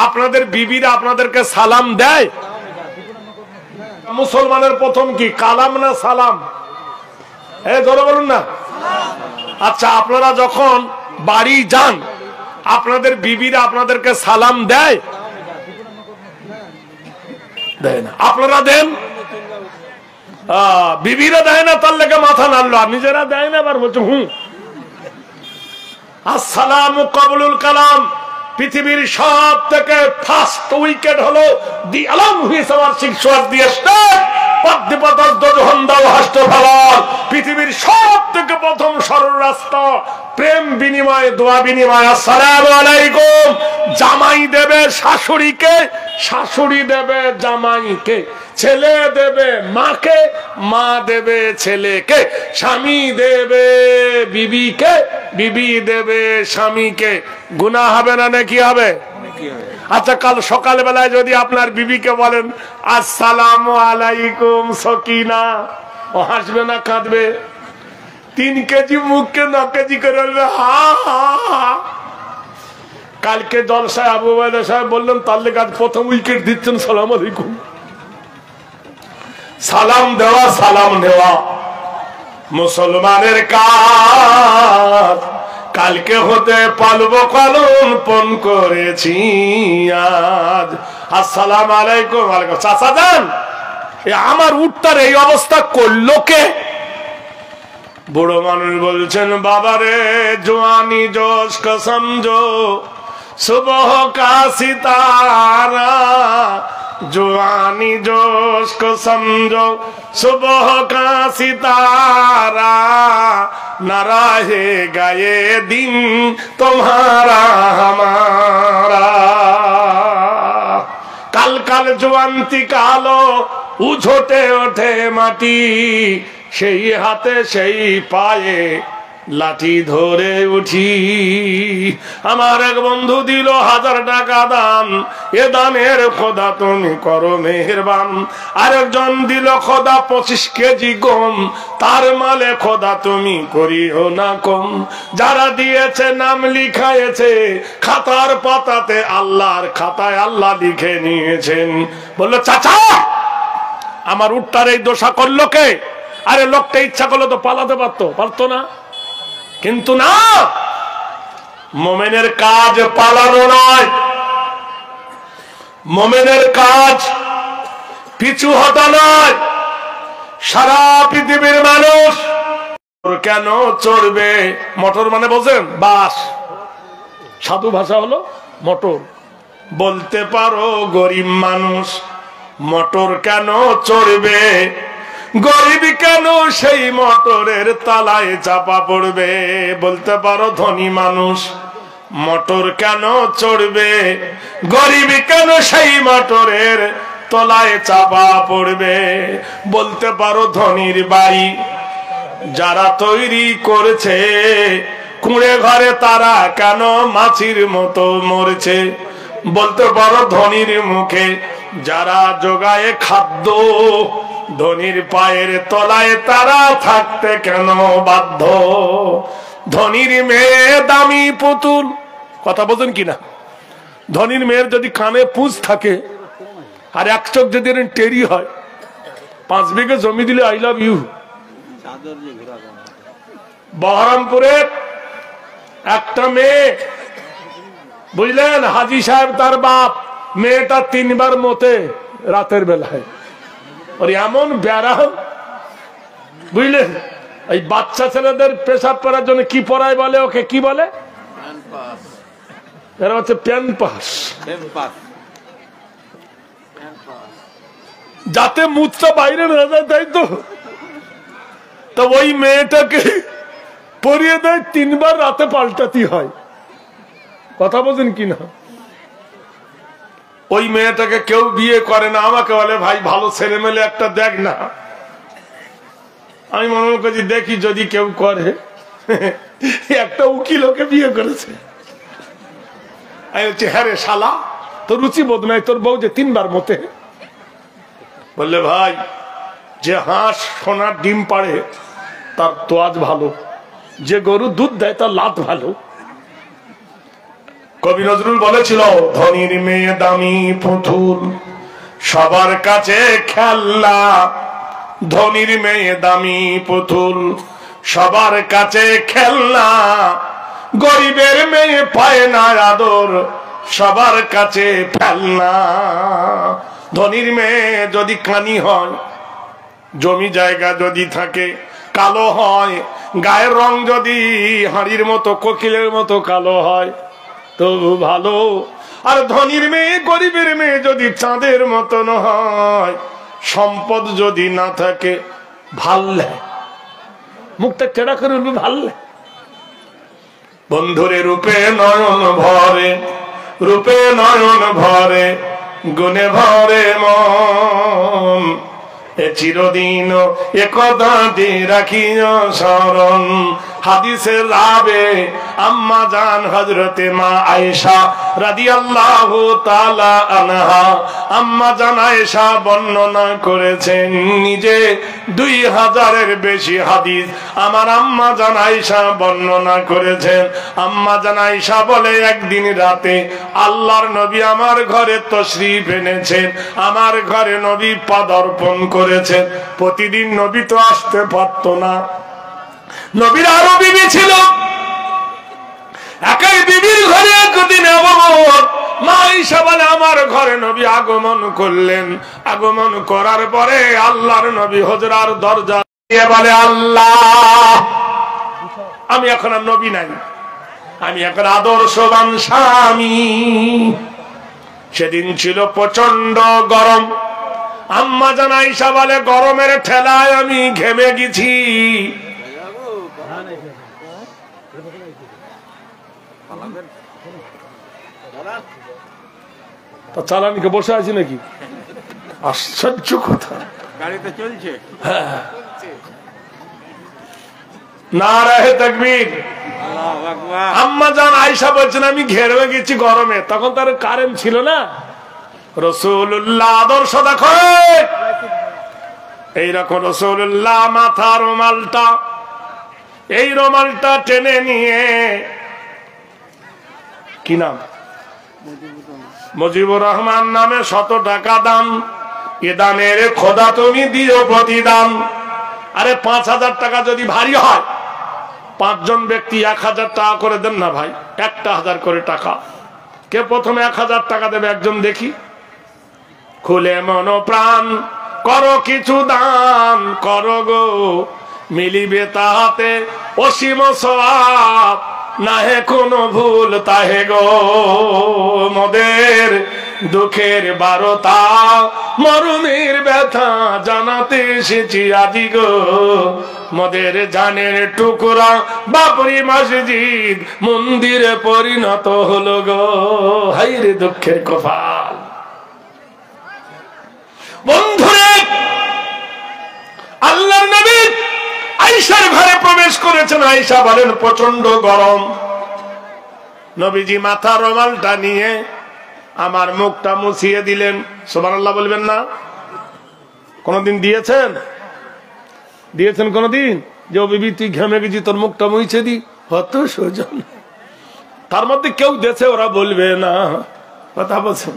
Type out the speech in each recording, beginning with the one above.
আপনাদের বিবিরা আপনাদেরকে সালাম দেয়? মুসলমানের প্রথম কি কালাম না সালাম? ধরে বলুন না। আচ্ছা, আপনারা যখন বাড়ি যান আপনাদের বিবিরা আপনাদেরকে সালাম দেয়? দেয় না। আপনারা দেন? বিবিরা দেয় না, তার লেগে মাথা নাড়লো। আর নিজেরা দেয় না, আবার বলছে হুম। আসসালামু কবুলুল কালাম। পৃথিবীর সব থেকে ফার্স্ট উইকেট হলো দি আলম হুইজ আওয়ার সিক্সুয়াল দি স্টেট পদ্মপতস দজহন্দাও হাস্টফালাল। পৃথিবীর সব থেকে প্রথম সরল রাস্তা প্রেম বিনিময়, দোয়া বিনিময়। আসসালামু আলাইকুম। জামাই দেবে শাশুড়িকে, শাশুড়ি দেবে জামাইকে, ছেলে দেবে মাকে, মা দেবে ছেলেকে, স্বামী দেবে বিবিকে, বিবি দেবে স্বামীকে। গুনাহ হবে না নাকি হবে? আচ্ছা, কাল সকাল বেলায় যদি আপনার বিবিকে বলেন আসসালামু আলাইকুম সকিনা, ও হাসবে না কাঁদবে? 3 কেজি মুখকে 9 কেজি করে বলবে হা হা হা। কালকে জলসায় আবু ওবায়দা সাহেব বললেন তার লেগে আজ প্রথম উইকেট দিচ্ছেন সালাম আলাইকুম। সালাম দেওয়া সালাম নেওয়া মুসলমানের কাজ। কালকে হতে পালব পালন পণ করেছি আজ। আসসালাম আলাইকুম। আলাইকুম। চাচা যান, আমার উটটার এই অবস্থা করলো কে? বুড়ো মানুষ বলছেন বাবারে জওয়ানি জোশ কা সমঝো সুবহ কা সিতারা, জওয়ানি जोश को समझो सुबह का सितारा, न रहेगा ये दिन तुम्हारा हमारा। কাল কাল জোয়ান্তি কালো উঝোটে ওঠে মাটি, সেই হাতে সেই পায়ে লাঠি ধরে উঠি। আমার এক বন্ধু দিল 1000 টাকা দান, এ দানের খোদা তুমি করো মেহেরবান। আরেকজন দিল খোদা 25 কেজি গম, তার মালে খোদা তুমি করিও না কম। যারা দিয়েছে নাম লিখায়েছে খাতার পাতাতে, আল্লাহর খাতায় আল্লাহ লিখে নিয়েছেন। বললো চাচা আমার উটটার এই দোষা করলো কে? আরে লোকটা ইচ্ছা করলো তো পালাতে পারতো না। কিন্তু না, মোমেনের কাজ পালানো নয়, মোমেনের কাজ পিছু হটা নয়। সারা পৃথিবীর মানুষ কেন চড়বে? মোটর মানে বোঝেন? বাস। সাধু ভাষা হলো মোটর। বলতে পারো গরিব মানুষ মোটর কেন চড়বে? গরিব কেন সেই মোটরের তলায় চাপা পড়বে? বলতে পারো ধনী মানুষ মোটর কেন চড়বে? গরিব কেন সেই মোটরের তলায় চাপা পড়বে? বলতে পারো ধনীর বাড়ি যারা তৈরি করেছে কুঁড়ে ঘরে তারা কেন মাছির মতো মরছে? বলতে পারো ধনীর মুখে যারা জোগায় খাদ্য, ধনীর পায়ের তলায় তারা থাকতে কেন বাধ্য? ধনীর মেয়ে দামি পুতুল, কথা বলছেন কিনা? ধনীর মেয়ের যদি কানে পুঁজ থাকে আর 1 চোখ যদি টেরি হয়, 5 বিঘে জমি দিলে আই লাভ ইউ। বহরমপুরে একটা মেয়ে, বুঝলেন, হাজি সাহেব তার বাপ, মেয়েটা 3 বার মতে রাতের বেলায়। আর এমন ব্যারাম, বুঝলেন, এই বাচ্চা ছেলেদের পেশাব করার জন্য কি পড়ায় বলে? ওকে কি বলে? এরা হচ্ছে প্যান পাস, যাতে মুখটা বাইরে না যায়, তাই তো। তো ওই মেয়েটাকে পরিয়ে দেয়, 3 বার রাতে পাল্টাতে হয়। কথা বলছেন কিনা? ওই মেয়েটাকে কেউ বিয়ে করে না, আমাকে বলে ভাই ভালো ছেলে মেলে একটা দেখ না। আমি মনে করছি দেখি যদি কেউ করে। একটা উকিল ওকে বিয়ে করেছে। আমি বলছি হ্যাঁ রে শালা, তোর রুচি বোধ নাই, তোর বউ যে 3 বার মতে। বললে ভাই যে হাঁস সোনার ডিম পাড়ে তার তোয়াজ ভালো, যে গরু দুধ দেয় তার লাত ভালো। কবি নজরুল বলেছিল, ধনীর মেয়ে দামি পুতুল সবার কাছে খেলনা, ধনীর মেয়ে দামি পুতুল সবার কাছে খেলনা, গরিবের মেয়ে পায় না আদর সবার কাছে ফেলনা। ধনীর মেয়ে যদি কানি হয়, জমি জায়গা যদি থাকে, কালো হয়, গায়ের রং যদি হাড়ির মতো কোকিলের মতো কালো হয় তবু ভালো। আর ধনীর মেয়ে গরিবের মেয়ে যদি চাঁদের মতন হয়, সম্পদ যদি না থাকে ভাল্লে, মুখটা কেড়া করে উঠবে ভাল্লে। বন্ধুরে রূপে নয়ন ভরে, রূপে নয়ন ভরে, গুণে ভরে মন, এ চিরদিন একদাটি রাখিও স্মরণ। হাদিসের রাবে আম্মা জান হযরতে মা আয়েশা রাদিয়াল্লাহু তাআলা আনহা, আম্মা জান আয়েশা বর্ণনা করেছেন, নিজে 2000-এর বেশি হাদিস আমার আম্মা জান আয়েশা বর্ণনা করেছেন। আম্মা জান আয়েশা বলে, একদিন রাতে আল্লাহর নবী আমার ঘরে তশরিফ এনেছেন, আমার ঘরে নবী পদার্পণ করেছেন। প্রতিদিন নবী তো আসতে পারতো না, নবীর আরো বিবি ছিল, একাই বিবির ঘরে একদিন মা আয়েশা বলে, আমার ঘরে নবী আগমন করলেন। আগমন করার পরে আল্লাহর নবী হুজরার দরজা দিয়ে বলে, আল্লাহ আমি এখন আর নবী নাই, আমি এখন আদর্শবান স্বামী। সেদিন ছিল প্রচন্ড গরম। আম্মা জান আয়েশা বলে, গরমের ঠেলায় আমি ঘেমে গেছি। চালানিকে বসে আছি নাকি? আশ্চর্য কথা, গাড়িতে চলছে। নারায়ে তাকবীর। আম্মা জান আয়েশা বলছেন, আমি ঘেমে গেছি গরমে। তখন তার কারেন্ট ছিল না। রাসূলুল্লাহ আদর্শ দেখো, এইরকম রাসূলুল্লাহ মাথার রুমালটা, এই রুমালটা টেনে নিয়ে, কি নাম? মুজিবুর রহমান নামে 100 টাকা দান, এ দানের খোদা তুমি দিও প্রতিদান। আরে 5000 টাকা যদি ভারী হয়, 5 জন ব্যক্তি 1000 টাকা করে দেন না ভাই, 1000 করে টাকা। কে প্রথমে 1000 টাকা দেবে একজন দেখি? খুলে মন প্রাণ করো কিছু দান, করো গো মিলিবে তাহাতে অসীম সওয়াব, নাহে কোনো ভুল তাহে গো। মোদের দুঃখের বারতা, মরুমের ব্যথা জানাতে এসেছি আজি গো। মোদের জানের টুকরা বাবরি মসজিদ মন্দিরে পরিণত হলো গো। হায়রে দুঃখের কপাল। বন্ধুরে, আল্লাহর নবী আয়েশার ঘরে প্রবেশ করেছেন। আয়েশা বলেন, প্রচন্ড গরম। নবীজি মাথার রুমালটা নিয়ে আমার মুখটা মুছিয়ে দিলেন। সুবহানাল্লাহ বলবেন না? কোনদিন দিয়েছেন? দিয়েছেন কোনদিন? যে ও বিবি তুই ঘেমে গেছি, তোর মুখটা মুছে দি? হত সোজন তার মধ্যে কেউ দেশে, ওরা বলবে না। কথা বলছেন।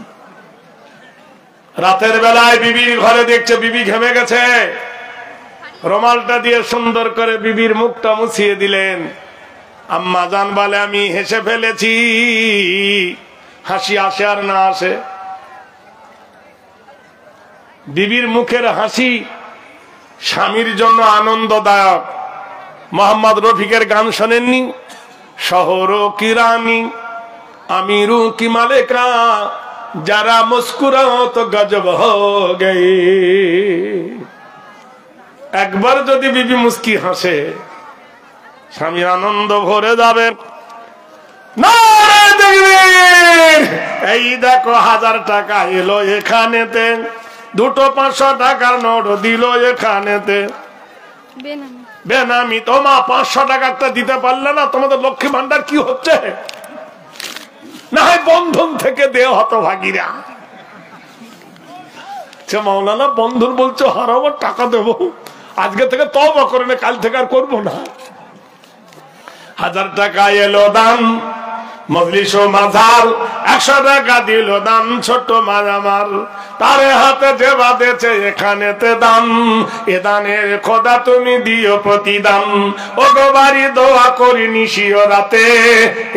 রাতের বেলায় বিবির ঘরে দেখছে বিবি ঘেমে গেছে, রুমালটা দিয়ে সুন্দর করে বিবির মুখটা মুছিয়ে দিলেন। আম্মা জান বলে, আমি হেসে ফেলেছি। হাসি আসে আর না আসে, বিবির মুখের হাসি স্বামীর জন্য আনন্দদায়ক। মোহাম্মদ রফিকের গান শোনেননি? শহরও কি রানী, আমিরু কি মালিকা, যারা মুস্কুরাও তো গজব হো গই। একবার যদি বিবি মুস্কি হাসে, স্বামীর আনন্দ ভরে যাবে। এই দেখো 1000 টাকা এলো এখানেতে, 2 500 টাকার নোট দিল এখানেতে। বেনামি তোমা 500 টাকাটা দিতে পারলে না? তোমাদের লক্ষ্মী ভান্ডার কি হচ্ছে? না হয় বন্ধন থেকে দেহ হতভাগীরা। মাওলানা বন্ধন বলছো, হারাবার টাকা দেবো, আজকে থেকে তওবা করে না, কাল থেকে আর করবো না। 1000 টাকা এলো দান, মজলিস ও মাজার 100 টাকা দিল দান, ছোট মা আমার তার হাতে যে বাঁধেছে এখানেতে দান, এ দানের খোদা তুমি দিও প্রতিদান। ও গো বাড়ি দোয়া করি নিশিও রাতে,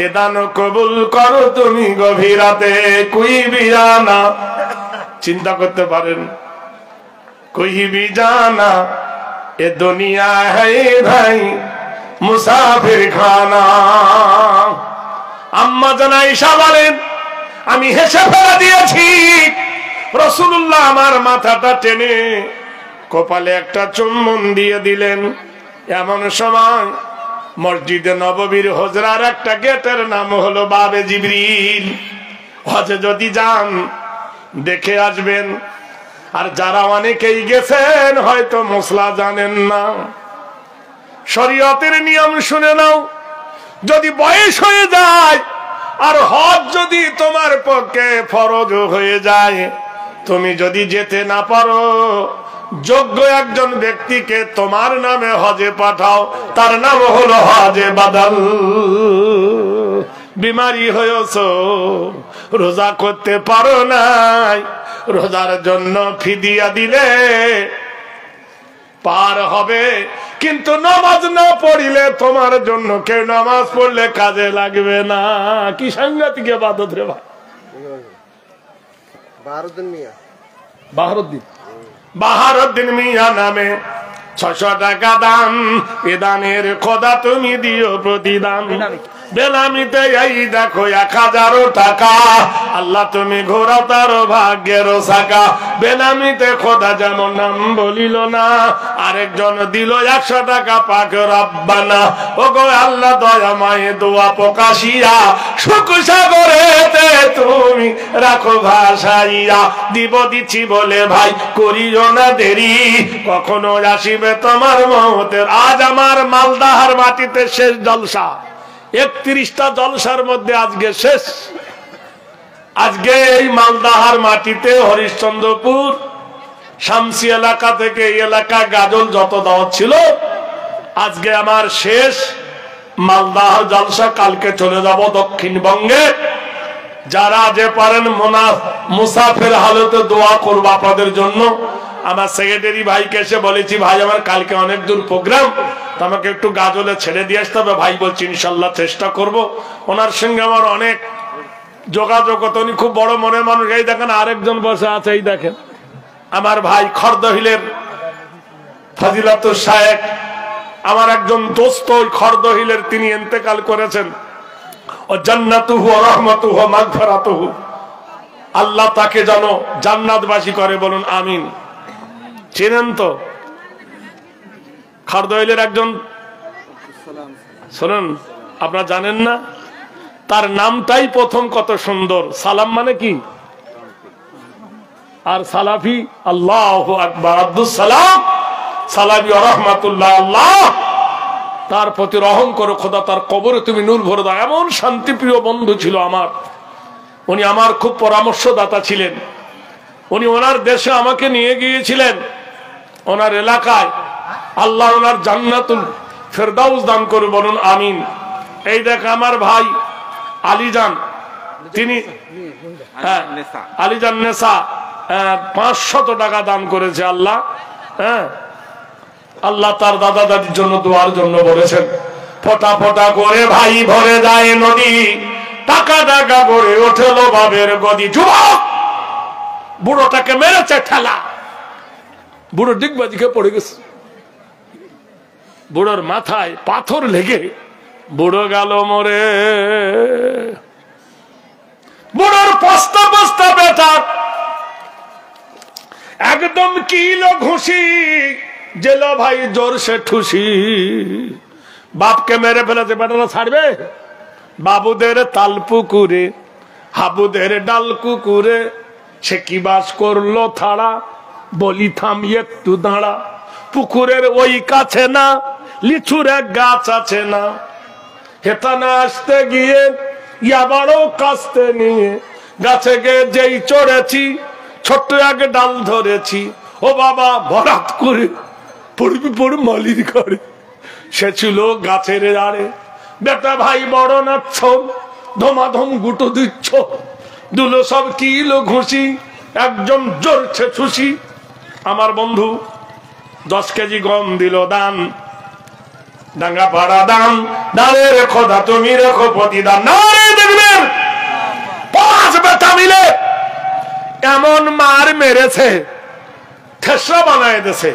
এ দান কবুল করো তুমি গভীরাতে। কুই বিজানা, চিন্তা করতে পারেন, কুই বিজানা এ দুনিয়া है ভাই মুসাফির খানা। আম্মা জান আয়েশা বলেন, আমি হেসে ফেলে দিয়েছি, রাসূলুল্লাহ আমার মাথাটা টেনে কপালে একটা চুম্বন দিয়ে দিলেন। এমন সময় মসজিদে নববীর হুজরার একটা গেটের নাম হলো বাবে জিবরিল। হজে যদি যান দেখে আসবেন। আর যারা অনেকেই গেছেন হয়তো মশলা জানেন না, শরীয়তের নিয়ম শুনে নাও। যদি বয়স হয়ে যায় আর হজ যদি তোমার পক্ষে ফরজ হয়ে যায়, তুমি যদি যেতে না পারো, যোগ্য একজন ব্যক্তিকে তোমার নামে হজে পাঠাও, তার নাম হলো হজে বাদাল। বিমারি হয়েছ, রোজা করতে পারো নাই, রোজার জন্য ফিদিয়া দিলে পার হবে, কিন্তু নামাজ না পড়িলে তোমার জন্য কেউ নামাজ পড়লে কাজে লাগবে না। কি সাংঘাতিক ইবাদত রে ভাই। বাহারুদ্দিন মিয়া নামে 600 টাকা দান, এ দানের খোদা তুমি দিও প্রতিদান। বেনামিতে এই দেখো 1000 টাকা, আল্লাহ তুমি ঘোরাও তার ভাগ্যের শাখা। বেনামিতে খোদা যেমন নাম বলিল না, আরেকজন দিল 100 টাকা পাক রব্বানা। ও গো আল্লাহ দয়া মায়ে দোয়া প্রকাশিয়া, সুখ সাগরেতে তুমি রাখো ভাসাইয়া। দিব দিচ্ছি বলে ভাই করিও না দেরি, কখনো আসিবে তোমার মওতের। আজ আমার মালদাহার মাটিতে শেষ জলসা, 31টা জলসার মধ্যে আজকে শেষ। আজকে এই মালদাহার মাটিতে হরিশ্চন্দ্রপুর শামসি এলাকা থেকে এই এলাকা গাজল যত দাওয়াত ছিল, আজকে আমার শেষ মালদাহার জলসা। কালকে চলে যাব দক্ষিণবঙ্গে। যারা যে পারেন মুসাফির হালতে দোয়া করবো আপনাদের জন্য। আমার সেক্রেটারি ভাইকে এসে বলেছি, ভাই আমার কালকে অনেক দূর প্রোগ্রাম, তো আমাকে একটু গাজলে ছেড়ে দিয়ে আসতে হবে। ভাই বলছি ইনশাল্লাহ চেষ্টা করব। ওনার সঙ্গে আমার অনেক যোগাযোগ, উনি খুব বড় মনের মানুষ। এই দেখেন আরেকজন বসে আছে, এই দেখেন আমার ভাই খড়দহিলের ফজিলাতুর শায়েখ, আমার একজন দোস্ত ওই খড়দহিলের, তিনি ইন্তেকাল করেছেন। ও জান্নাতুহু ওয়া রাহমাতুহু ওয়া মাগফিরাতুহু, আল্লাহ তাকে যেন জান্নাতবাসী করে, বলুন আমিন। চেনেন তো খড়দহিলের একজন, শুনুন আপনারা জানেন না, তার নামটাই প্রথম কত সুন্দর, সালাম মানে কি, আর সালাফি আল্লাহু আকবার, আব্দুস সালাম সালাফি ওয়া রাহমাতুল্লাহ। আল্লাহ তার প্রতি রহম করো খোদা, তার কবরে তুমি নূর ভরে দাও। এমন শান্তিপ্রিয় বন্ধু ছিল আমার। উনি আমার খুব পরামর্শদাতা ছিলেন। উনি ওনার দেশে আমাকে নিয়ে গিয়েছিলেন, ওনার এলাকায়। আল্লাহ ওনার জান্নাতুল ফেরদাউস দান করে, বলুন আমিন। এই দেখ আমার ভাই আলীজান, তিনি আলীজান নেসা 500 টাকা দান করেছে আল্লাহ। হ্যাঁ, আল্লাহ তার দাদা দাদির জন্য দোয়ার জন্য বলেছেন। ফোটা ফোটা করে ভাই ভরে যায় নদী, টাকা টাকা করে ওঠেল বাবের গদি। যুবক বুড়োটাকে মেরেছে ঠেলা, বুড়ো ডিগবাজিকে পড়ে গেছে। বুড়োর মাথায় পাথর লেগে বুড়ো গেল মরে। বুড়োর পস্তা পস্তা বেটা একদম কিলো ঘুষি, জেলো ভাই জোর সে ঠুসি। বাপকে মেরে ফেলেছে, বেটারা ছাড়বে? বাবুদের তাল পুকুরে হাবুদের ডাল কুকুরে, সে কি বাস করলো থাড়া, বলি থাম একটু দাঁড়া। পুকুরের ওই কাছে না লিচুর এক গাছ আছে না, হেতানা আসতে গিয়ে ইয়াবারও কাস্তে নিয়ে, গাছে গিয়ে যেই চড়েছি ছোট্ট এক ডাল ধরেছি। ও বাবা ভরাত করে পড়বি পড়ে মালির ঘরে, সে ছিল গাছের আড়ে। বেটা ভাই বড় নাচ্ছ ধমাধম গুটো দিচ্ছ, দুলো সব কিলো ঘুষি, একজন জ্বলছে ছুসি। আমার বন্ধু 10 কেজি গম দিল দান, ডাঙ্গা পাড়া দান, দাঁড়ে রেখো দা তুমি রেখো প্রতিদান। নারে দেখবেন 5 বেটা মিলে এমন মার মেরেছে, ঠেসরা বানায় দেছে।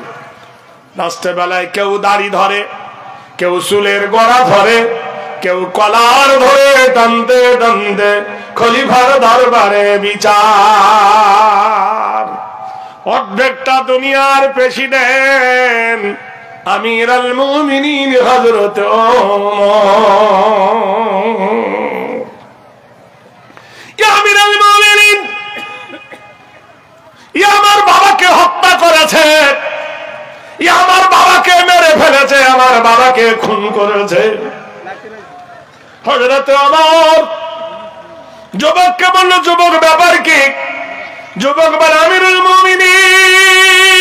রাস্তে বেলায় কেউ দাড়ি ধরে, কেউ চুলের গোড়া ধরে, কেউ কলার ধরে, টানতে টানতে খলিফার দরবারে বিচার। অর্ধেকটা দুনিয়ার প্রেসিডেন্ট আমির আল মুমিনিন হযরত ওমর, আমির আল মুমিনিন আমার বাবাকে হত্যা করেছে, আমার বাবাকে মেরে ফেলেছে, আমার বাবাকে খুন করেছে। হযরত ওমর যুবককে বলল, যুবক ব্যাপার কি? যুবক বলে, আমিরুল মুমিনিন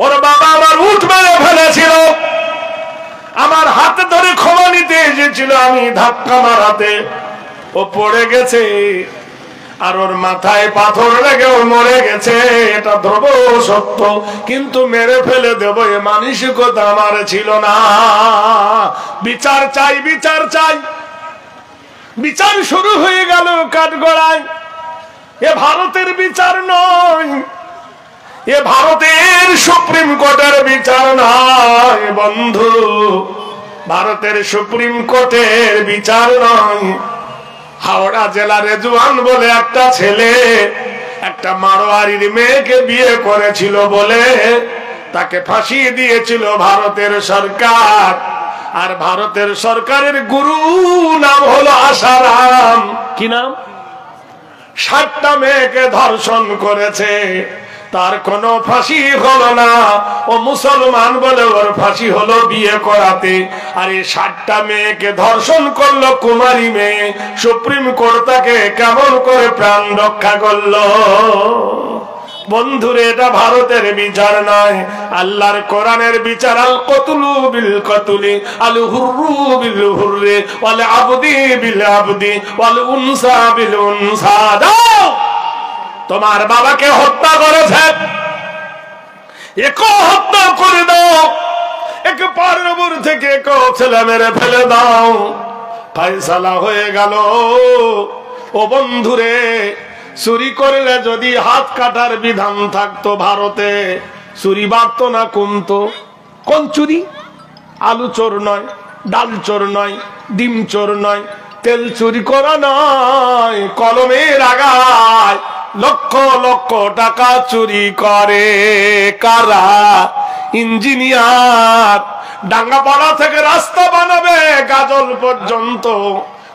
ওর বাবা আমার উঠ মেরে ফেলেছিল, আমার হাতে ধরে ক্ষমা নিতে এসেছিল, আমি ধাক্কা মারাতে ও পড়ে গেছে, আর ওর মাথায় পাথর লেগে ও মরে গেছে, এটা ধ্রুব সত্য, কিন্তু মেরে ফেলে দেবো এ মানসিকতা আমার ছিল না। বিচার চাই, বিচার চাই। বিচার শুরু হয়ে গেল কাঠগড়ায়। এ ভারতের বিচার নয়, এ ভারতের সুপ্রিম কোর্টের বিচার নয় বন্ধু, ভারতের সুপ্রিম কোর্টের বিচার নয়। হাওড়া জেলার রেজওয়ান বলে একটা ছেলে একটা মারোয়ারির মেয়েকে বিয়ে করেছিল বলে তাকে ফাঁসি দিয়েছিল ভারতের সরকার। আর ভারতের সরকারের গুরু নাম হলো আসারাম। কি নাম? 60টা মেয়েকে ধর্ষণ করেছে, তার কোনো ফাঁসি হলো না। ও মুসলমান বলে ওর ফাঁসি হলো বিয়ে করাতে। আর এই 60টা মেয়েকে ধর্ষণ করলো কুমারী মেয়ে, সুপ্রিম কোর্ট তাকে কেমন করে প্রাণ রক্ষা করলো? বন্ধুরে, এটা ভারতের বিচার নয়, আল্লাহর কোরআনের বিচার। আল কতলু বিল কতলি, আল হুররু বিল হুররি, ওয়াল আবদি বিল আবদি, ওয়াল উনসা বিল উনসা। দাও, তোমার বাবাকে হত্যা করেছে, একে হত্যা করে দাও, একে পারের উপর থেকে একে ছেলে মেরে ফেলে দাও, ফায়সালা হয়ে গেল। ও বন্ধুরে, চুরি করলে যদি হাত কাটার বিধান থাকতো ভারতে, চুরি বাড়তো না কমতো? কোন চুরি? আলু চোর নয়, ডাল চোর নয়, ডিম চোর নয়, তেল চুরি করা নয়, কলমের আগায় লক্ষ লক্ষ টাকা চুরি করে কারা? ইঞ্জিনিয়ার। ডাঙ্গাপাড়া থেকে রাস্তা বানাবে গাজল পর্যন্ত,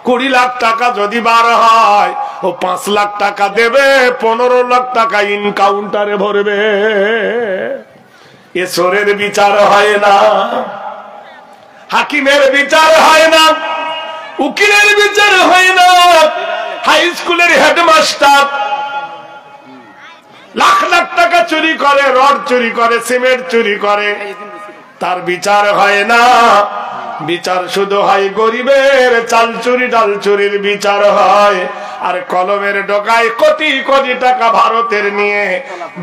20 লাখ টাকা যদি বার হয়, ও 5 লাখ টাকা দেবে, 15 লাখ টাকা ইনকাউন্টারে ভরবে। এ চোরের বিচার হয় না, হাকিমের বিচার হয় না, উকিলের বিচার হয় না, হাই স্কুলের হেডমাস্টার লাখ লাখ টাকা চুরি করে, রড চুরি করে, সিমেন্ট চুরি করে, তার বিচার হয় না। বিচার শুধু হয় গরিবের চাল চুরি ডাল চুরির বিচার হয়। আর কলমের ডগায় কোটি কোটি টাকা ভারতের নিয়ে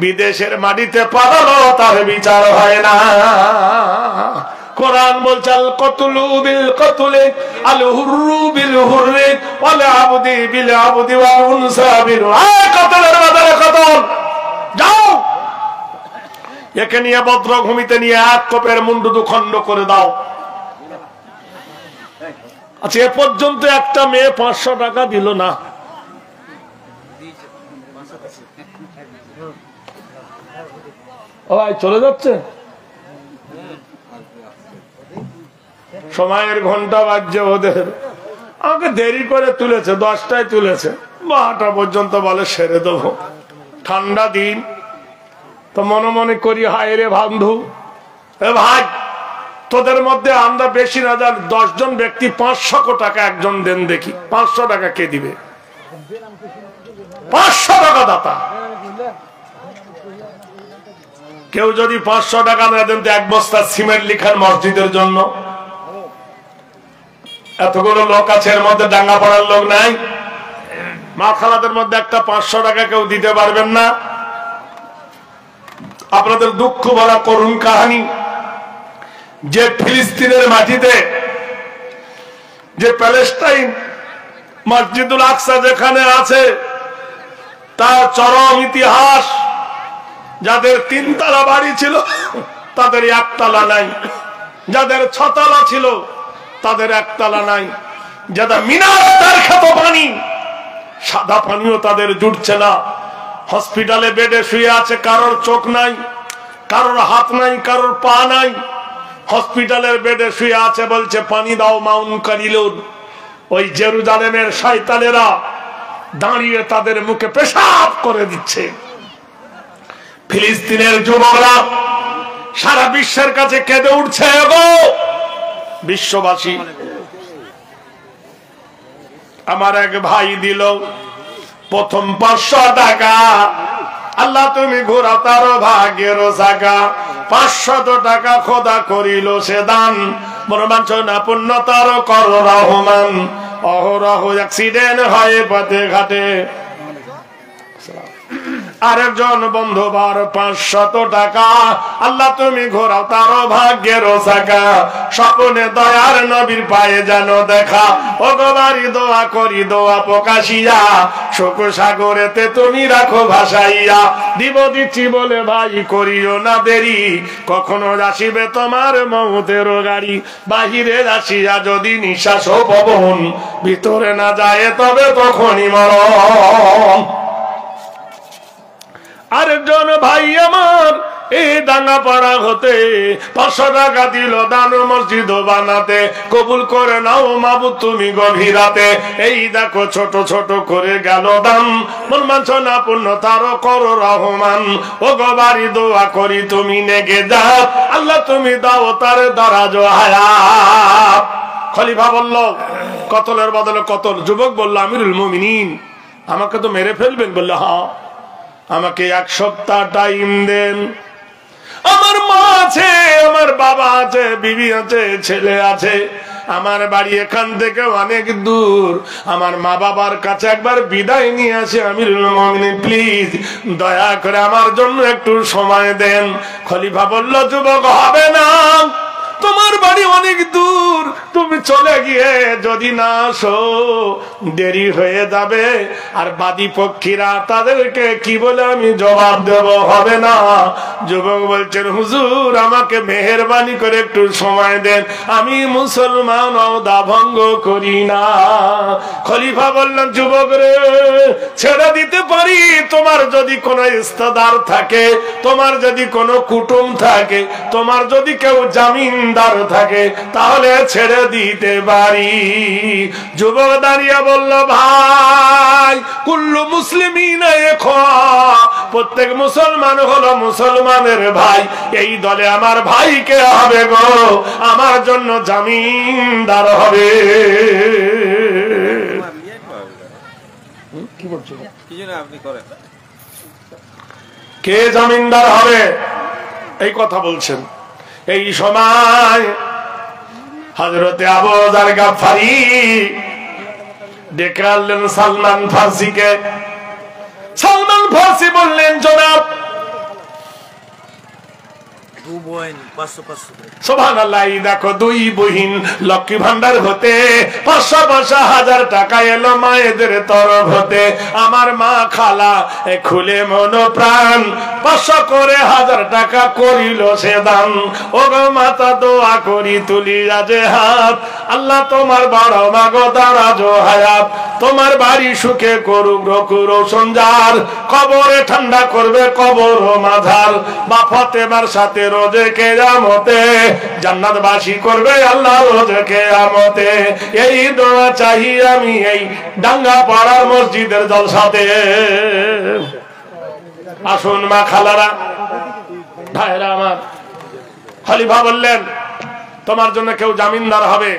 বিদেশের মাটিতে পালালো, তার বিচার হয় না। কোরআন বলছে, আল কতলু বিল কতলি, আল হুররু বিল হুররি, ওয়াল আবদি বিল আবদি, ওয়াল উনসা বিল উনসা। কতলের বাজারে কতল। যাও, একে নিয়ে বদ্রভূমিতে নিয়ে এক কোপের মুন্ডু দুখণ্ড করে দাও। আচ্ছা, এ পর্যন্ত একটা মেয়ে 500 টাকা দিল না। চলে যাচ্ছে, সময়ের ঘন্টা বাজছে ওদের। আমাকে দেরি করে তুলেছে, 10টায় তুলেছে, 12টা পর্যন্ত বলে সেরে দেবো। ঠান্ডা দিন তো মনে মনে করি, হায় রে বন্ধু, এ ভাই, তোদের মধ্যে আমরা বেশি না যান 10 জন ব্যক্তি 500 টাকা একজন দেন দেখি। 500 টাকা কে দিবে? 500 টাকা দাতা। কেউ যদি 500 টাকা না দেন তো 1 বস্তা সিমেন্ট লিখার মসজিদের জন্য, এতগুলো লোক আছে, এর মধ্যে ডাঙ্গা পড়ার লোক নাই? মা খালাদের মধ্যে একটা 500 টাকা কেউ দিতে পারবেন না? আপনাদের দুঃখ ভরা করুণ কাহিনী যে ফিলিস্তিনের মাটিতে, যে প্যালেস্টাইন মসজিদুল আকসা যেখানে আছে, তার চরম ইতিহাস। যাদের 3 তলা বাড়ি ছিল তাদের 1 তলা নাই, যাদের 6 তলা ছিল তাদের 1 তলা নাই, যাদের মিনার খেত পানি, সাদা পানিও তাদের জুটছে না। হসপিটালে বেডে শুয়ে আছে, কারোর চোখ নাই, কারোর হাত নাই, কারোর পা নাই। হসপিটালের বেডে শুয়ে আছে, বলছে পানি দাও মাউন কালিলুন। ওই জেরুজালেমের শয়তানেরা দাঁড়িয়ে তাদের মুখে পেশাব করে দিচ্ছে। ফিলিস্তিনের যুবকরা সারা বিশ্বের কাছে কেঁদে উঠছে। গো বিশ্ববাসী, আমার এক ভাই দিল প্রথম 500 টাকা। আল্লাহ তুমি ঘোরা তার ভাগ্যের চাকা। 500 টাকা খোদা করিল সে দান, মনোবাঞ্ছনা পূর্ণতার কর রহমান। অহরহ অ্যাক্সিডেন্ট হয় পথে ঘাটে। আরেকজন বন্ধু বার 500 টাকা। আল্লাহ তুমি ঘোরাও তার ভাগ্যের চাকা। স্বপ্নে দয়ার নবীর পায়ে যেন দেখা। ও গোবারি দোয়া করি দোয়া প্রকাশিয়া, শোক সাগরেতে তুমি রাখো ভাসাইয়া। দিব দিচ্ছি বলে ভাই করিও না দেরি, কখনো আসিবে তোমার মৌতের গাড়ি। বাহিরে আসিয়া যদি নিঃশ্বাস ও পবন, ভিতরে না যায় তবে তখনই মরণ। আরেকজন ভাই আমার এই ডাঙ্গাপাড়া হতে 500 টাকা দিল দান মসজিদ বানাতে। কবুল করে নাও মাবুদ তুমি গভীরাতে। এই দেখো ছোট ছোট করে গেল দাম, মন বাঞ্ছনা পূর্ণ তার কর রহমান। ও গবারি দোয়া করি তুমি নেগে যাও, আল্লাহ তুমি দাও তার দরাজ হায়াত। খলিফা বলল কতলের বদলে কতল। যুবক বলল আমিরুল মুমিনিন আমাকে তো মেরে ফেলবেন। বলল হ্যাঁ, আমাকে 1 সপ্তাহ টাইম দেন। আমার মা আছে, আমার বাবা আছে, বিবি আছে, ছেলে আছে। আমার বাড়ি এখান থেকে অনেক দূর। আমার মা বাবার কাছে একবার বিদায় নিয়ে আসে। আমিরুল মুমিনিন প্লিজ দয়া করে আমার জন্য একটু সময় দেন। খলিফা বলল যুবক হবে না, তোমার বাড়ি অনেক দূর, তুমি চলে গিয়ে যদি না আসো দেরি হয়ে যাবে। আর বাদী পক্ষীরা তাদেরকে কি বলে আমি জবাব দেব, হবে না। যুবক বলছেন হুজুর আমাকে মেহেরবানি করে একটু সময় দেন, আমি মুসলমান ওয়াদা ভঙ্গ করি না। খলিফা বললেন যুবক রে ছেড়ে দিতে পারি, তোমার যদি কোনো ইস্তেদার থাকে, তোমার যদি কোনো কুটুম থাকে, তোমার যদি কেউ জামিনদার থাকে তাহলে ছেড়ে দিতে পারি। যুবক দাঁড়িয়ে বলল ভাই কুল্লু মুসলিমিনা ইখওয়া, প্রত্যেক মুসলমান হলো মুসলমানের ভাই। এই দলে আমার ভাইকে হবে গো, আমার জন্য জামিনদার হবে। কি বলছো? কি জানেন আপনি করেন? কে জামিনদার হবে এই কথা বলছেন। এই সময় হযরতে আবু যার গাফফারি ডেকে আনলেন সালমান ফার্সিকে। সালমান ফার্সি বললেন জনাব সুবহানাল্লাহ, দেখো 2 বহিন লক্ষ্মী ভান্ডার হতে 500,000 টাকা এলো মায়েদের তরফ হতে। আমার মা খালা খুলে মন প্রাণ 500 করে 1000 টাকা করিল সে দান। ও গো মাতা দোয়া করি তুলি রাজে হাত, আল্লাহ তোমার বড় মাগো দারাজ হায়াত। তোমার বাড়ি সুখে করুক রকুর সঞ্জার, কবরে ঠান্ডা করবে কবর মাঝার। বা ফাতেমার সাথে রোজে কিয়ামতে জান্নাতবাসী করবে আল্লাহ রোজে কিয়ামতে। এই দোয়া চাই আমি এই ডাঙ্গা পাড়ার মসজিদের জলসাতে। আসুন মা খালারা ভাইরা আমার, খলিফা বললেন তোমার জন্য কেউ জামিনদার হবে।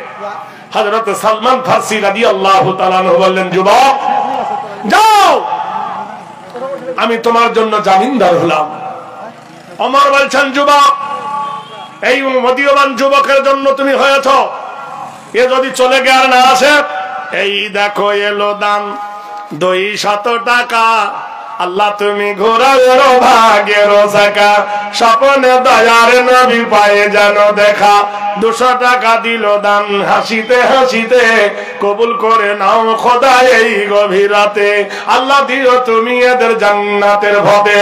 হযরত সালমান ফার্সি রাদিয়াল্লাহু তাআলা আনহু বললেন যুবক যাও, আমি তোমার জন্য জামিনদার হলাম। ওমর বলছেন যুবক এই মদীয়মান যুবকের জন্য তুমি হয়েছ, এ যদি চলে গিয়ে আর না আসে, এই দেখো এলো দান 200 টাকা, আল্লাহ তুমি ঘোরাও ভাগ্যের চাকা, স্বপ্নে দয়ার নবী পায়ে যেন দেখা। 200 টাকা দিল দান, হাসিতে হাসিতে কবুল করে নাও খোদা এই গভীর রাতে, আল্লাহ দিও তুমি এদের জান্নাতের ভবে।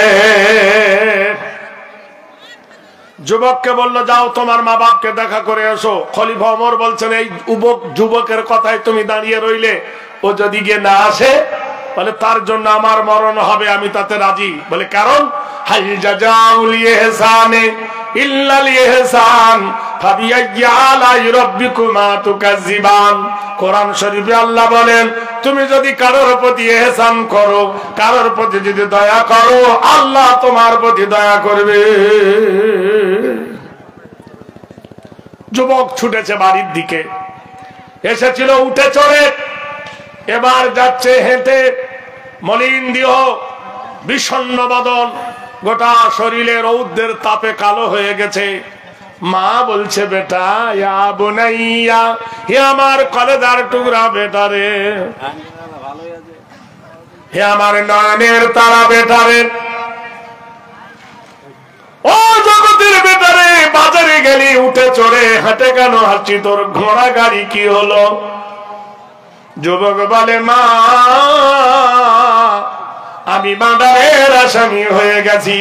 যুবককে বললো যাও তোমার মা বাপকে দেখা করে এসো। খলিফা ওমর বলছেন এই যুবকের কথায় তুমি দাঁড়িয়ে রইলে, ও যদি গিয়ে না আসে বলে তার জন্য আমার মরণ হবে, আমি তাতে রাজি। বলে কারণ হাল জাযাউল ইহসানে ইল্লাল ইহসান ফাবিআইয়ি আলাই রাব্বিকুমা তুকাজ্জিবান। কোরআন শরীফে আল্লাহ বলেন তুমি যদি কারোর প্রতি ইহসান করো, কারোর প্রতি যদি দয়া করো, আল্লাহ তোমার প্রতি দয়া করবে। যুবক ছুটেছে বাড়ির দিকে, এসেছিল উঠে চড়ে, এবার যাচ্ছে হেঁটে, মলিন দেহ, বিষণ্ণ বদন, গোটা শরীরে রৌদ্রের তাপে কালো হয়ে গেছে। মা বলছে বেটা, ইয়া বুনাইয়া, হে আমার কলেজার টুকরা বেটা রে, হে আমার নয়নের তারা বেটা রে, ও জগতের বেটা রে, বাজারে গেলি উঠে চড়ে, হাঁটে কেন হাঁটছি, তোর ঘোড়া গাড়ি কি হলো? যুবক বলে মা, আমি মার্ডারের আসামি হয়ে গেছি।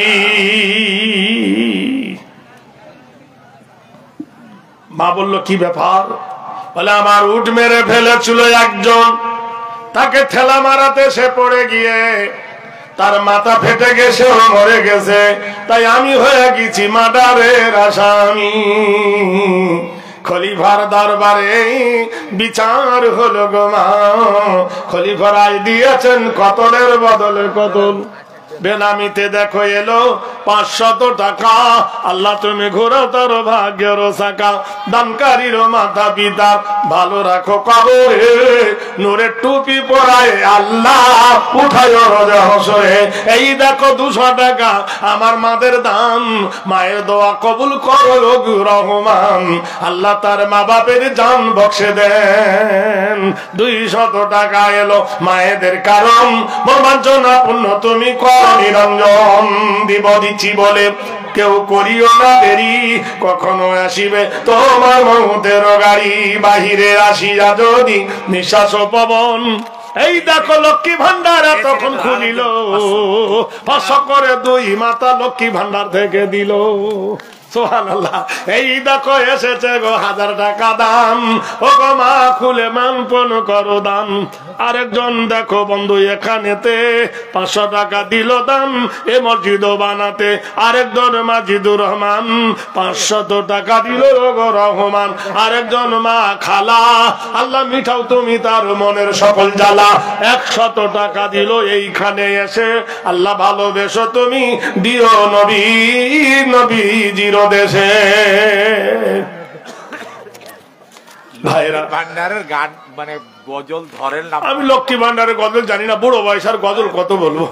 মা বলল কি ব্যাপার? বলে আমার উট মেরে ফেলেছিল একজন, তাকে ঠেলা মারাতে সে পড়ে গিয়ে তার মাথা ফেটে গেছে, ও মরে গেছে, তাই আমি হয়ে গেছি মার্ডারের আসামি। খলিফার দরবারে বিচার হলো গো মা, খলিফা রায় দিয়েছেন কতলের বদলে কতল। বেনামিতে দেখো এলো 500 টাকা, আল্লাহ তুমি ঘোরা তোর ভাগ্যের চাকা, দানকারীর মাথা পিতা ভালো রাখো কবরে, নূরের টুপি পরায় আল্লাহ উঠায় রোজা হসরে। এই দেখো 200 টাকা আমার মাদের দান, মায়ের দোয়া কবুল করো রহমান, আল্লাহ তার মা বাপের জান বক্সে দেন। 200 টাকা এলো মায়েদের কারণ, মর্মাঞ্জনা পুণ্য তুমি কর নিরঞ্জন। দিব দিচ্ছি বলে কেউ করিও না দেরি, কখনো আসিবে তোমার মৌতের গাড়ি, বাহিরে আসিয়া যদি নিঃশ্বাস পবন। এই দেখো লক্ষ্মী ভান্ডার তখন খুলিল, 500 করে 2 মাথা লক্ষ্মী ভান্ডার থেকে দিল। সুবহানাল্লাহ। এই দেখো এসেছে গো 1000 টাকা দাম, ও গো মা খুলে মানপন করো দান। আরেকজন দেখো বন্ধু এখানেতে 500 টাকা দিল দাম এ মসজিদ বানাতে। আরেকজন মাজিদুর রহমান 500 টাকা দিল গো রহমান। আরেকজন মা খালা, আল্লাহ মিঠাও তুমি তার মনের সকল জ্বালা, 100 টাকা দিল এইখানে এসে, আল্লাহ ভালোবেসো তুমি দিও নবী নবীজির দেশে। ভাইরা ভান্ডারের গান মানে গজল ধরেন না, আমি লক্ষ্মী ভান্ডারের গজল জানি না, বুড়ো বয়স আর গজল কত বলবো।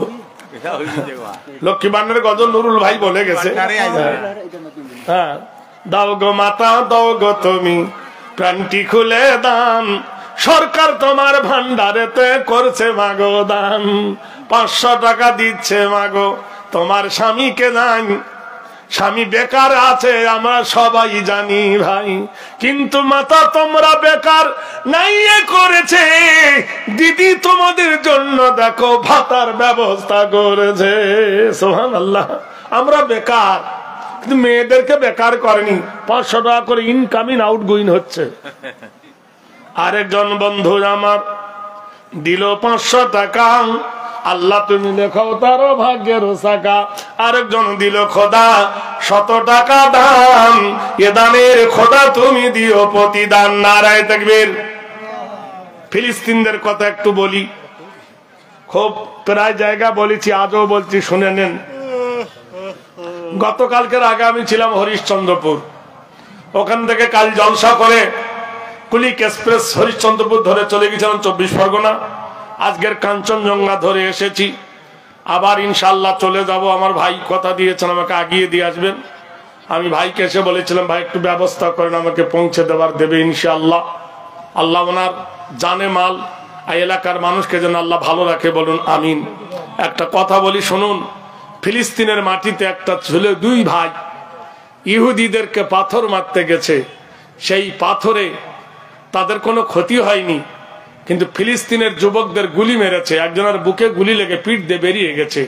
লক্ষ্মী ভান্ডারের গজল নুরুল ভাই বলে গেছে। হ্যাঁ, দাও গো মাতা দাও গো তুমি প্রাণটি খুলে দান, সরকার তোমার ভান্ডারেতে করছে মাগো দান। 500 টাকা দিচ্ছে মাগো তোমার স্বামীকে দান। স্বামী বেকার আছে আমরা সবাই জানি ভাই, কিন্তু মাতা তোমরা বেকার নাই করেছে দিদি, তোমাদের জন্য দেখো ভাতার ব্যবস্থা করেছে। সুবহানাল্লাহ। আমরা বেকার, কিন্তু মেয়েদেরকে বেকার করেনি, 500 টাকা করে ইনকামিং আউট গোয়িং হচ্ছে। আরেকজন বন্ধু আমার দিল 500 টাকা, আল্লাহ তুমি লেখাও তার ভাগ্যের চাকা। আরেকজন দিল খোদা 100 টাকা দান, এ দানের খোদা তুমি দিও প্রতিদান। নারায়ে তাকবীর। ফিলিস্তিনদের কথা একটু বলি, খুব প্রায় জায়গা বলেছি, আজও বলছি, শুনে নেন। গতকালকের আগে আমি ছিলাম হরিশ্চন্দ্রপুর, ওখান থেকে কাল জলসা করে কুলিক এক্সপ্রেস হরিশ্চন্দ্রপুর ধরে চলে গেছিলাম 24 পরগনা। আজকের কাঞ্চনজঙ্ঘা ধরে এসেছি, আবার ইনশাল্লাহ চলে যাব। আমার ভাই কথা দিয়েছেন আমাকে আগিয়ে দিয়ে আসবেন। আমি ভাইকে এসে বলেছিলাম ভাই একটু ব্যবস্থা করেন, আমাকে পৌঁছে দেবার দেবে ইনশাল্লাহ। আল্লাহ ওনার জানে মাল এই এলাকার মানুষকে যেন আল্লাহ ভালো রাখে, বলুন আমিন। একটা কথা বলি শুনুন, ফিলিস্তিনের মাটিতে একটা ছেলে, দুই ভাই ইহুদিদেরকে পাথর মারতে গেছে। সেই পাথরে তাদের কোনো ক্ষতি হয়নি, কিন্তু ফিলিস্তিনের যুবকদের গুলি মেরেছে। একজনের বুকে গুলি লেগে পিঠ দিয়ে বেরিয়ে গেছে।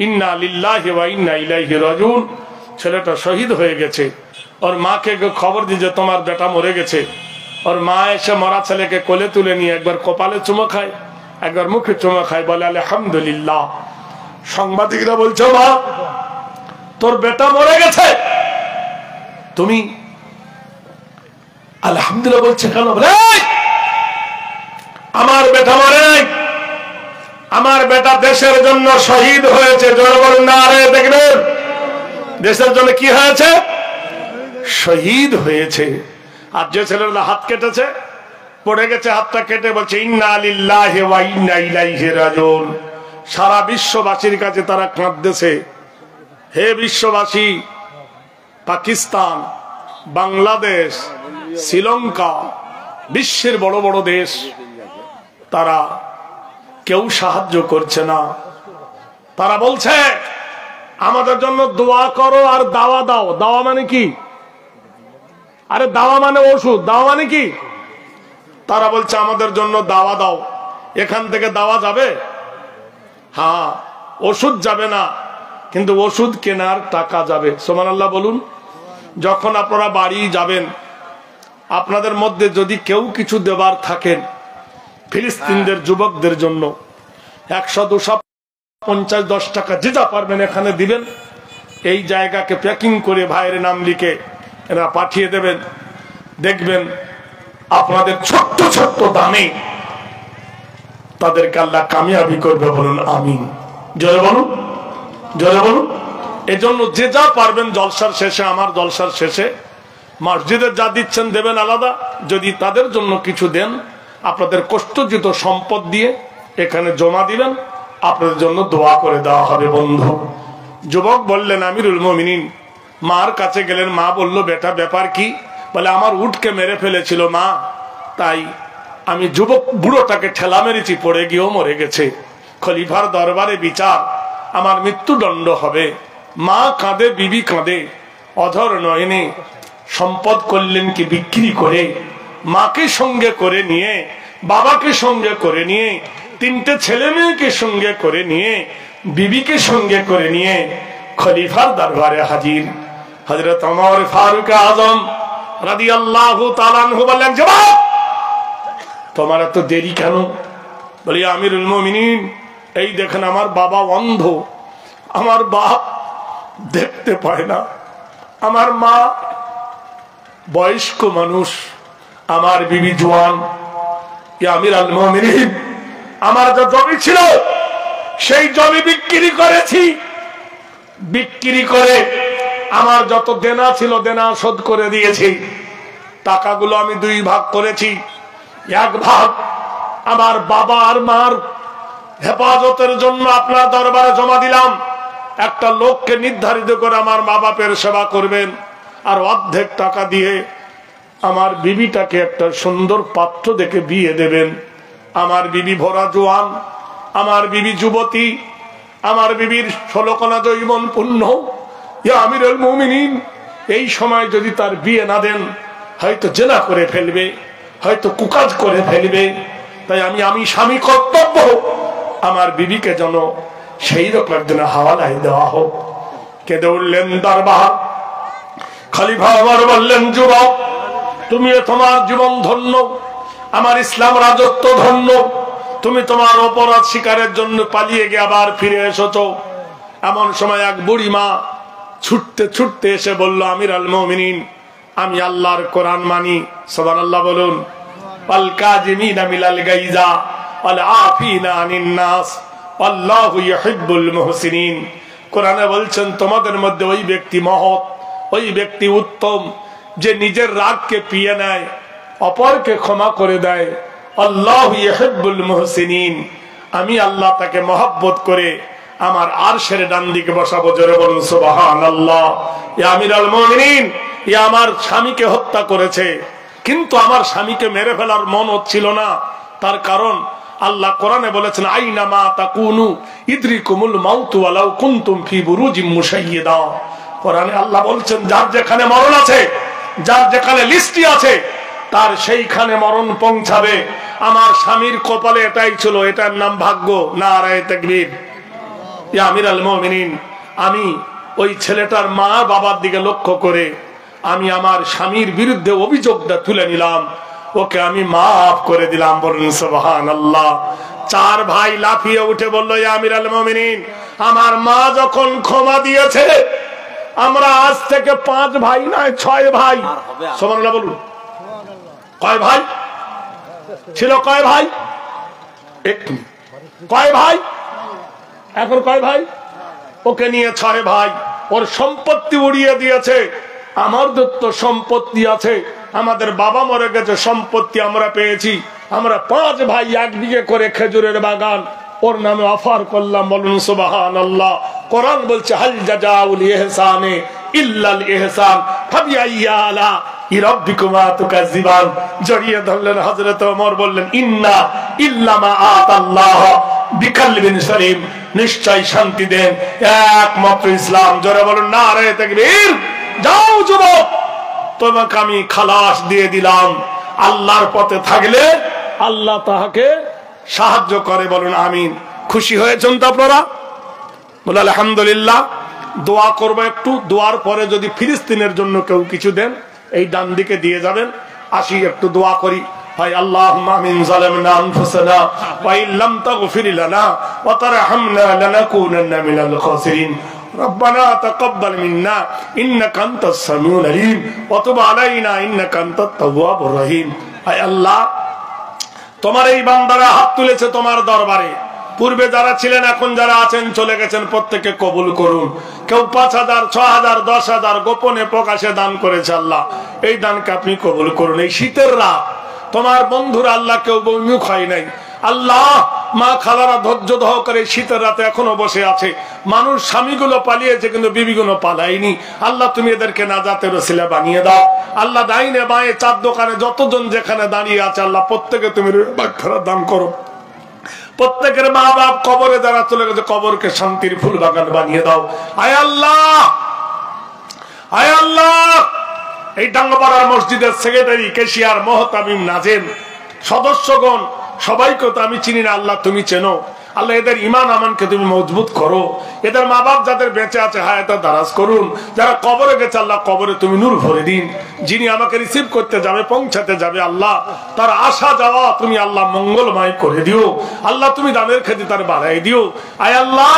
ইন্না লিল্লাহি ওয়া ইন্না ইলাইহি রাজিউন। ছেলেটা শহীদ হয়ে গেছে। ওর মাকে খবর দিয়ে তোমার বেটা মরে গেছে। ওর মা এসে মরা ছেলেকে কোলে তুলে নিয়ে একবার কপালে চুমো খায়, একবার মুখে চুমো খায়, বলে আলহামদুলিল্লাহ। সাংবাদিকরা বলছে, মা তোর বেটা মরে গেছে, তুমি আলহামদুলিল্লাহ বলছে কেন? বলে আমার বেটা মরে নাই, আমার বেটা দেশের জন্য শহীদ হয়েছে। জনগণ না রে দেখবেন, দেশের জন্য কি হয়েছে? শহীদ হয়েছে। আর যে ছেলেরা হাত কেটেছে, পড়ে গেছে হাতটা কেটে, বলছে ইন্না লিল্লাহি ওয়া ইন্না ইলাইহি রাজিউন। সারা বিশ্ববাসীর কাছে তারা কাঁদতেছে, হে বিশ্ববাসী, পাকিস্তান, বাংলাদেশ, শ্রীলঙ্কা, বিশ্বের বড় বড় দেশ, তারা কেউ সাহায্য করছে না। তারা বলছে আমাদের জন্য দোয়া করো আর দাওয়া দাও। দাওয়া মানে কি? আরে দাওয়া মানে ওষুধ, দাওয়া মানে কি? তারা বলছে আমাদের জন্য দাওয়া দাও। এখান থেকে দাওয়া যাবে? হ্যাঁ, ওষুধ যাবে না, কিন্তু ওষুধ কেনার টাকা যাবে। সুবহানাল্লাহ বলুন। যখন আপনারা বাড়ি যাবেন, আপনাদের মধ্যে যদি কেউ কিছু দেবার থাকেন ফিলিস্তিনদের যুবকদের জন্য, 100, 200, 50, 10 টাকা যে যা পারবেন এখানে দিবেন। এই জায়গাকে প্যাকিং করে ভাইয়ের নাম লিখে এরা পাঠিয়ে দেবেন। দেখবেন আপনাদের ছোট্ট ছোট্ট দামে তাদেরকে আল্লাহ কামিয়াবি করবে, বলুন আমিন। জোরে বলুন, জোরে বলুন। এজন্য যে যা পারবেন জলসার শেষে, আমার জলসার শেষে মসজিদে যা দিচ্ছেন দেবেন আলাদা। যদি তাদের জন্য কিছু দেন, আপনাদের কষ্টজিত সম্পদ দিয়ে এখানে জমা দিবেন, আপনাদের জন্য দোয়া করে দেওয়া হবে। বন্ধু যুবক বললেন, আমিরুল মুমিনিন, মার কাছে গেলেন। মা বলল, বেটা ব্যাপার কি? বলে আমার উটকে মেরে ফেলেছিল মা, তাই আমি যুবক বুড়োটাকে ঠেলা মেরেছি, পড়ে গিয়েও মরে গেছে। খলিফার দরবারে বিচার, আমার মৃত্যুদণ্ড হবে। মা কাঁদে, বিবি কাঁদে, অধর নয়নে। সম্পদ করলেন কি বিক্রি করে, মাকে সঙ্গে করে নিয়ে, বাবাকে সঙ্গে করে নিয়ে, 3টে ছেলে মেয়েকে সঙ্গে করে নিয়ে, বিবিকে সঙ্গে করে নিয়ে খলিফার দরবারে হাজির। হযরত ওমর ফারুক আজম রাদিয়াল্লাহু তাআলা আনহু বললেন, জবাব তোমার এত দেরি কেন? বলি আমিরুল মুমিনিন, এই দেখেন আমার বাবা অন্ধ, আমার বাপ দেখতে পায় না, আমার মা বয়স্ক মানুষ, আমার বিবি জওয়ান। আমিরুল মুমিনিন, আমার যা জমি ছিল সেই জমি বিক্রি করেছি। বিক্রি করে আমার যত দেনা ছিল দেনা শোধ করে দিয়েছি। টাকাগুলো আমি 2 ভাগ করেছি। 1 ভাগ আমার বাবা আর মার হেফাজতের জন্য আপনার দরবারে জমা দিলাম। একটা লোককে নির্ধারিত করে আমার মা বাপের সেবা করবেন, আর অর্ধেক টাকা দিয়ে আমার বিবিটাকে একটা সুন্দর পাত্র দেখে বিয়ে দেবেন। আমার বিবি ভরা জোয়ান, আমার বিবি যুবতী, আমার বিবির 16 কণা যৌবন পূর্ণ। ইয়া আমিরুল মুমিনিন, এই সময় যদি তার বিয়ে না দেন, হয়তো জেনা করে ফেলবে, হয়তো কুকাজ করে ফেলবে। তাই আমি স্বামী কর্তব্য আমার বিবিকে যেন সেই রকম একদিন হাওয়ালায় দেওয়া হোক। কেঁদে উঠলেন দরবার। খলিফা ওমর বললেন, যুবক তুমি তোমার জীবন ধন্য, আমার ইসলাম রাজত্ব ধন্য। তুমি তোমার অপরাধ শিকারের জন্য পালিয়ে গিয়ে আবার ফিরে এসেছো। এমন সময় এক বুড়ি মা ছুটতে ছুটতে এসে বলল, আমিরুল মুমিনিন, আমি আল্লাহর কোরআন মানি। সুবহানাল্লাহ বলুন। ওয়াল কাযিমিনা মিনাল গাইজা ওয়াল আফিনা আনিন নাস আল্লাহু ইউহিব্বুল মুহসিনিন। কোরআনে বলছেন তোমাদের মধ্যে ওই ব্যক্তি মহৎ, ওই ব্যক্তি উত্তম, যে নিজের রাগকে পিয়ে নেয়, অপরকে ক্ষমা করে দেয়। আল্লাহু ইউহিব্বুল মুহসিনিন, আমি আল্লাহ তাকে মহব্বত করে আমার আরশের ডান দিকে বসাবো। জোরে বলুন সুবহানাল্লাহ। ইয়া আমিরুল মুমিনিন, ইয়া আমার স্বামীকে হত্যা করেছে, কিন্তু আমার স্বামীকে মেরে ফেলার মন হচ্ছিল না। তার কারণ আল্লাহ কোরআনে বলেছেন আইনা মা তাকুনু ইদরিকুমুল মাউতু ওয়ালাউ কুনতুম ফি বুরুজিম মুশাইয়্যিদা। কোরআনে আল্লাহ বলছেন যার যেখানে মরণ আছে, যার যেখানে লিস্টি আছে, তার সেইখানে মরণ পৌঁছাবে। আমার স্বামীর কপালে এটাই ছিল, এটার নাম ভাগ্য। নারায়ে তাকবীর। ইয়া আমিরাল মুমিনিন, আমি ওই ছেলেটার মা বাবার দিকে লক্ষ্য করে আমি আমার স্বামীর বিরুদ্ধে অভিযোগটা তুলে নিলাম, ওকে আমি মাফ করে দিলাম। বলুন সুবহানাল্লাহ। 4 ভাই লাফিয়ে উঠে বলল ইয়া আমিরাল মুমিনিন, আমার মা যখন ক্ষমা দিয়েছে, আমরা আজ থেকে 5 ভাই নয় 6 ভাই। সুবহানাল্লাহ বলুন। কয় ভাই ছিল? কয় ভাই? একটু কয় ভাই? এখন কয় ভাই? ওকে নিয়ে 6 ভাই। ওর সম্পত্তি উড়িয়ে দিয়েছে। আমাদের তো সম্পত্তি আছে, আমাদের বাবা মরে গেছে, সম্পত্তি আমরা পেয়েছি। আমরা 5 ভাই 1 বিঘে করে খেজুরের বাগান ওর নামে অফার করলাম। বলুন সুবহানাল্লাহ। কোরআন বলছে হাল জাযাউল ইহসানে ইল্লাল ইহসান ফাবিআইয়ি আলা'i রাব্বিকুমা তুকাজ্জিবান। জড়িয়ে ধরলেন হযরত ওমর, বললেন ইন্না ইল্লামা আতাল্লাহ বিকালবিন সালিম, নিশ্চয় শান্তি দেন একমাত্র ইসলাম। জোরে বলুন নারে তাকবীর। যাও যুবক, তোমাকে আমি খালাস দিয়ে দিলাম। আল্লাহর পথে থাকলে আল্লাহ তাহাকে সাহায্য করে। বলুন আমিন। খুশি হয়েছেন তো আপনারা? বলে আলহামদুলিল্লাহ। দোয়া করবো একটু। দোয়ার পরে যদি ফিলিস্তিনের জন্য কেউ কিছু দেন, এই ডান দিকে দিয়ে যাবেন। আসি একটু দোয়া করি। ভাই আল্লাহুম্মা আমিন যালামনা আনফুসানা ওয়া ইল্লাম তাগফির লানা ওয়া তারহামনা লানাকুনান্না মিনাল খাসিরিন। ربنا تقبل منا انك انت السميع العليم وتب علينا انك انت التواب الرحيم। হায় আল্লাহ, তোমার এই বান্দারা হাত তুলেছে তোমার দরবারে। পূর্বে যারা ছিলেন, এখন যারা আছেন, চলে গেছেন, প্রত্যেককে কবুল করুন। কেউ 5,000 6,000 10,000 গোপনে প্রকাশে দান করেছে। আল্লাহ এই দানকে আপনি কবুল করুন। এই শীতের রাত তোমার বন্ধুরা আল্লাহ কেউ বিমুখ হয় নাই। আল্লাহ মা খালারা ধৈর্য সহকারে শীতের রাতে এখনো বসে আছে। মানুষ স্বামীগুলো পালিয়েছে কিন্তু বিবিগুলো পালায়নি। আল্লাহ তুমি এদেরকে নাজাতের ওসিলা বানিয়ে দাও। আল্লাহ ডাইনে বাঁয়ে 4 দোকানে যতজন যেখানে দাঁড়িয়ে আছে, আল্লাহ প্রত্যেকে তুমি মাগফিরাত দান করো। প্রত্যেকের মা বাপ কবরে যারা চলে গেছে, কবরকে শান্তির ফুল বাগান বানিয়ে দাও। আয় আল্লাহ, আয় আল্লাহ, এই ডাঙ্গাপাড়ার মসজিদের সেক্রেটারি, কেশিয়ার, মোহতামিম, নাজেম, সদস্যগণ সবাইকে তো আমি চিনি না, আল্লাহ তুমি চেনো। আল্লাহ এদের ইমান আমানকে তুমি মজবুত করো। এদের মা বাপ যাদের বেঁচে আছে হায়াতে দারাজ করুন। যারা কবরে গেছে আল্লাহ কবরে তুমি নূর ভরে দিন। যিনি আমাকে রিসিভ করতে যাবে, পৌঁছাতে যাবে, আল্লাহ তার আসা যাওয়া তুমি আল্লাহ মঙ্গলময় করে দিও। আল্লাহ তুমি দানের খেতে তার বাড়াই দিও। আয় আল্লাহ,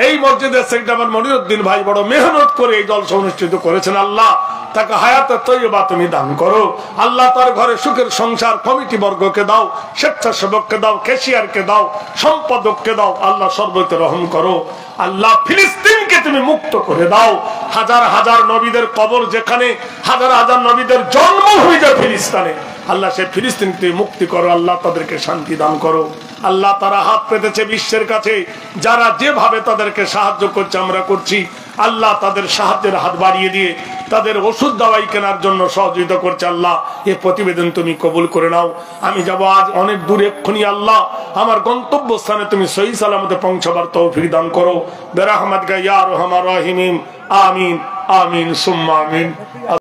এই মসজিদের সেক্রেটারি মনিরউদ্দিন ভাই বড় মেহনত করে এই জলসা অনুষ্ঠিত করেছেন। আল্লাহ তাকে হায়াতে তৈয়বা তুমি দান করো। আল্লাহ তার ঘরে সুখের সংসার। কমিটি বর্গকে দাও, স্বেচ্ছাসেবককে দাও, ক্যাশিয়ারকে দাও, সম্পাদককে দাও। আল্লাহ সর্বতে রহম করো। আল্লাহ ফিলিস্তিনকে তুমি মুক্ত করে দাও। হাজার হাজার নবীদের কবর যেখানে, হাজার হাজার নবীদের জন্মভূমি যে ফিলিস্তিনে, আল্লাহ সেই ফিলিস্তিনকে তুমি মুক্তি করো। আল্লাহ তাদেরকে শান্তি দান করো। আল্লাহ তারা হাত পেতেছে বিশ্বের কাছে, যারা যেভাবে তাদেরকে সাহায্য করছে আমরা করছি। আল্লাহ তাদের সাহায্যের হাত বাড়িয়ে দিয়ে তাদের ওষুধ দাওয়াই কেনার জন্য সহযোগিতা করছে। আল্লাহ এই প্রতিবেদন তুমি কবুল করে নাও। আমি যাব আজ অনেক দূর, এক্ষুনি আল্লাহ আমার গন্তব্যস্থানে তুমি সহি সালামতে পৌঁছাবার তৌফিক দান করো। বিরহমাতিকা ইয়া আরহামার রাহিমিন। আমিন আমিন সুম্মা আমিন।